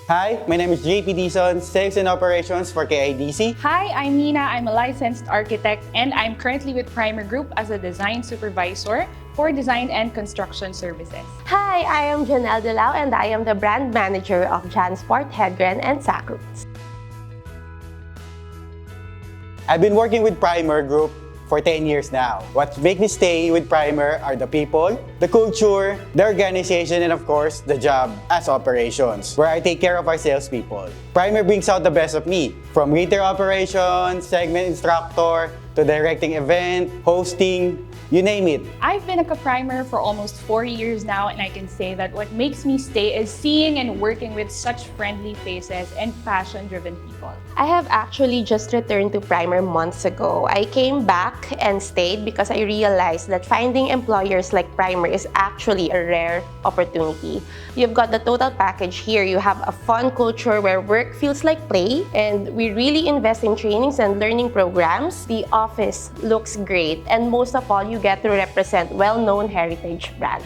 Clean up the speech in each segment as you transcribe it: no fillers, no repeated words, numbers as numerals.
Hi, my name is JP Dizon, Sales and Operations for KIDC. Hi, I'm Nina. I'm a licensed architect and I'm currently with Primer Group as a design supervisor for design and construction services. Hi, I am Janelle Delao and I am the brand manager of Jansport, Hedren, and Sacroots. I've been working with Primer Group for 10 years now. What makes me stay with Primer are the people, the culture, the organization, and of course, the job as operations, where I take care of our salespeople. Primer brings out the best of me, from retail operations, segment instructor, to directing event, hosting, you name it. I've been a Primer for almost 4 years now, and I can say that what makes me stay is seeing and working with such friendly faces and passion-driven people. I have actually just returned to Primer months ago. I came back and stayed because I realized that finding employers like Primer is actually a rare opportunity. You've got the total package here. You have a fun culture where work feels like play, and we really invest in trainings and learning programs. The office looks great, and most of all, you get to represent well-known heritage brands.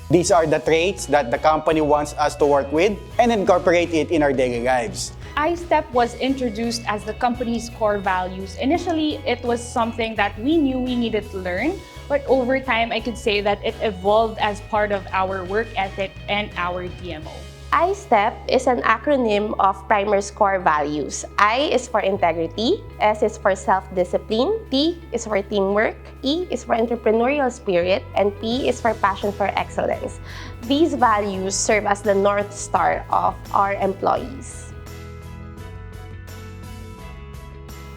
These are the traits that the company wants us to work with and incorporate it in our daily lives. ISTEP was introduced as the company's core values. Initially, it was something that we knew we needed to learn, but over time, I could say that it evolved as part of our work ethic and our DMO. ISTEP is an acronym of Primer's core values. I is for integrity, S is for self-discipline, T is for teamwork, E is for entrepreneurial spirit, and P is for passion for excellence. These values serve as the North Star of our employees.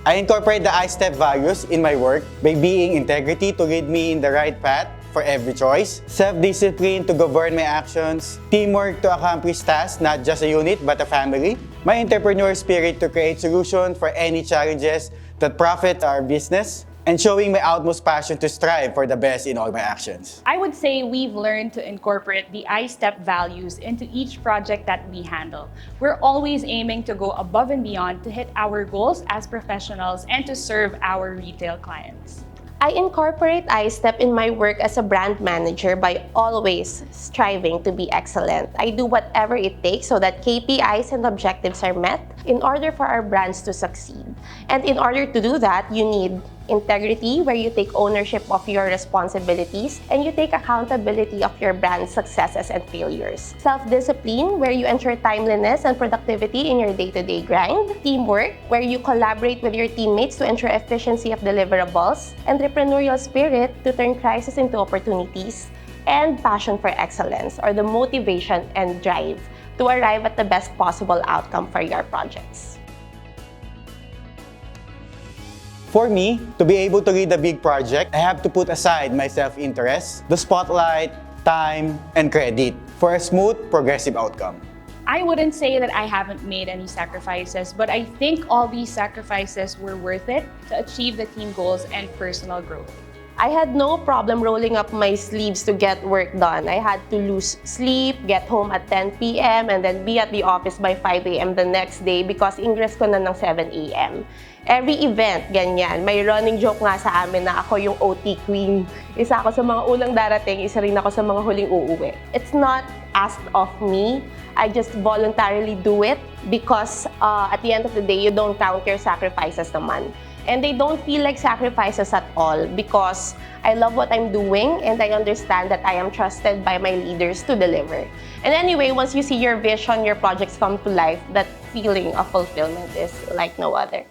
I incorporate the ISTEP values in my work by being integrity to lead me in the right path for every choice, self-discipline to govern my actions, teamwork to accomplish tasks, not just a unit but a family, my entrepreneur spirit to create solutions for any challenges that profit our business, and showing my utmost passion to strive for the best in all my actions. I would say we've learned to incorporate the ISTEP values into each project that we handle. We're always aiming to go above and beyond to hit our goals as professionals and to serve our retail clients. I incorporate ISTEP in my work as a brand manager by always striving to be excellent. I do whatever it takes so that KPIs and objectives are met in order for our brands to succeed. And in order to do that, you need integrity, where you take ownership of your responsibilities and you take accountability of your brand's successes and failures. Self-discipline, where you ensure timeliness and productivity in your day-to-day grind. Teamwork, where you collaborate with your teammates to ensure efficiency of deliverables. Entrepreneurial spirit, to turn crises into opportunities. And passion for excellence, or the motivation and drive to arrive at the best possible outcome for your projects. For me, to be able to lead a big project, I have to put aside my self-interest, the spotlight, time, and credit for a smooth, progressive outcome. I wouldn't say that I haven't made any sacrifices, but I think all these sacrifices were worth it to achieve the team goals and personal growth. I had no problem rolling up my sleeves to get work done. I had to lose sleep, get home at 10 p.m. and then be at the office by 5 a.m. the next day because ingress ko na ng 7 a.m. Every event, ganyan. May running joke nga sa amin na ako yung OT queen. Isa ako sa mga unang darating, isa rin ako sa mga huling uuwi. It's not asked of me. I just voluntarily do it because at the end of the day, you don't count your sacrifices naman. And they don't feel like sacrifices at all because I love what I'm doing and I understand that I am trusted by my leaders to deliver. And anyway, once you see your vision, your projects come to life, that feeling of fulfillment is like no other.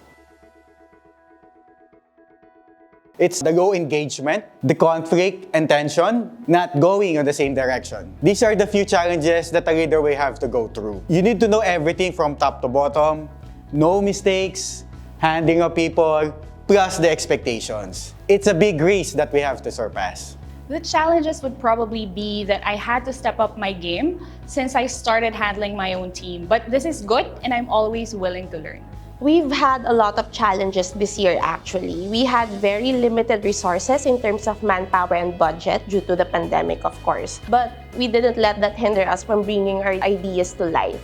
It's the low engagement, the conflict and tension, not going in the same direction. These are the few challenges that a leader will have to go through. You need to know everything from top to bottom, no mistakes, handling of people, plus the expectations. It's a big risk that we have to surpass. The challenges would probably be that I had to step up my game since I started handling my own team. But this is good and I'm always willing to learn. We've had a lot of challenges this year actually. We had very limited resources in terms of manpower and budget due to the pandemic, of course. But we didn't let that hinder us from bringing our ideas to life.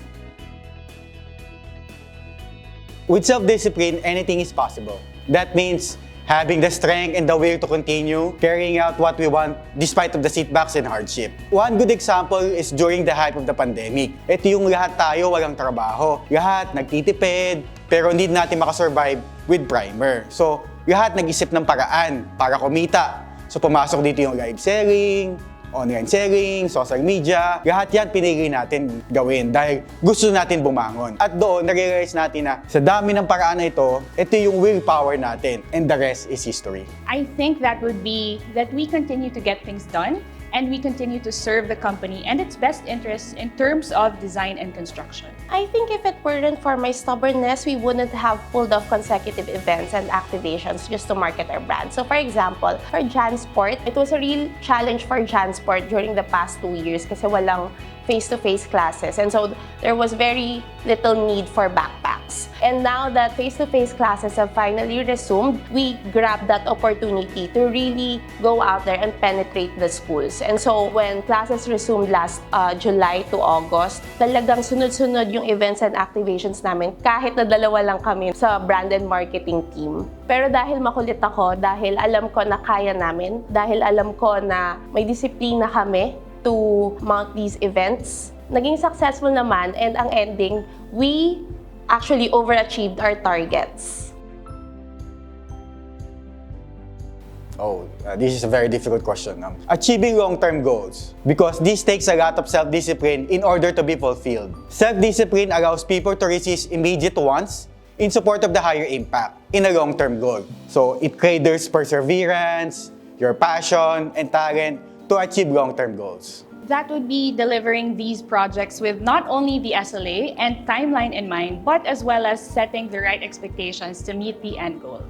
With self-discipline, anything is possible. That means having the strength and the will to continue carrying out what we want despite of the setbacks and hardship. One good example is during the height of the pandemic. Ito yung lahat tayo walang trabaho. Lahat nagtitipid, pero hindi natin makasurvive with primer. So, lahat nag-isip ng paraan para kumita. So, pumasok dito yung live selling, online selling, social media, lahat yan pinili natin gawin dahil gusto natin bumangon. At doon, na-realize natin na sa dami ng paraan na ito yung willpower natin and the rest is history. I think that would be that we continue to get things done and we continue to serve the company and its best interests in terms of design and construction. I think if it weren't for my stubbornness, we wouldn't have pulled off consecutive events and activations just to market our brand. So for example, for JanSport, it was a real challenge for JanSport during the past 2 years kasi walang face-to-face classes. And so there was very little need for backpacks. And now that face-to-face classes have finally resumed, we grabbed that opportunity to really go out there and penetrate the schools. And so when classes resumed last July to August, talagang sunod-sunod yung events and activations namin kahit na dalawa lang kami sa brand and marketing team. Pero dahil makulit ako, dahil alam ko na kaya namin, dahil alam ko na may disiplina kami to mount these events, naging successful naman, and ang ending, we actually overachieved our targets. This is a very difficult question. Achieving long-term goals, because this takes a lot of self-discipline in order to be fulfilled. Self-discipline allows people to resist immediate wants in support of the higher impact in a long-term goal. So it cradles perseverance, your passion, and talent to achieve long-term goals. That would be delivering these projects with not only the SLA and timeline in mind, but as well as setting the right expectations to meet the end goal.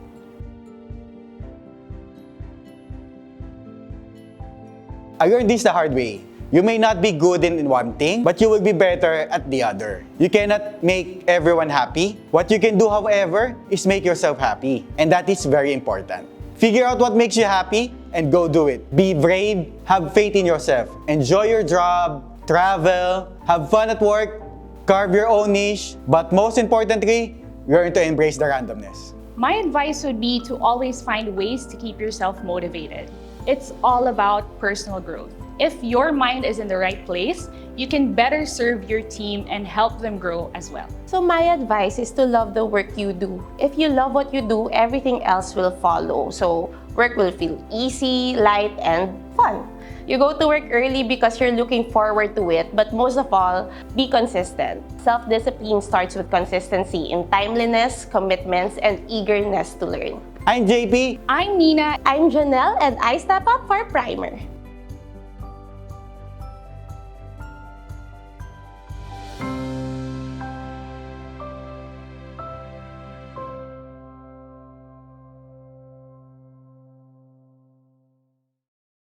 I learned this the hard way. You may not be good in one thing, but you will be better at the other. You cannot make everyone happy. What you can do, however, is make yourself happy. And that is very important. Figure out what makes you happy and go do it. Be brave, have faith in yourself. Enjoy your job, travel, have fun at work, carve your own niche, but most importantly, learn to embrace the randomness. My advice would be to always find ways to keep yourself motivated. It's all about personal growth. If your mind is in the right place, you can better serve your team and help them grow as well. So my advice is to love the work you do. If you love what you do, everything else will follow. So work will feel easy, light, and fun. You go to work early because you're looking forward to it, but most of all, be consistent. Self-discipline starts with consistency in timeliness, commitments, and eagerness to learn. I'm JP. I'm Nina. I'm Janelle, and I step up for Primer.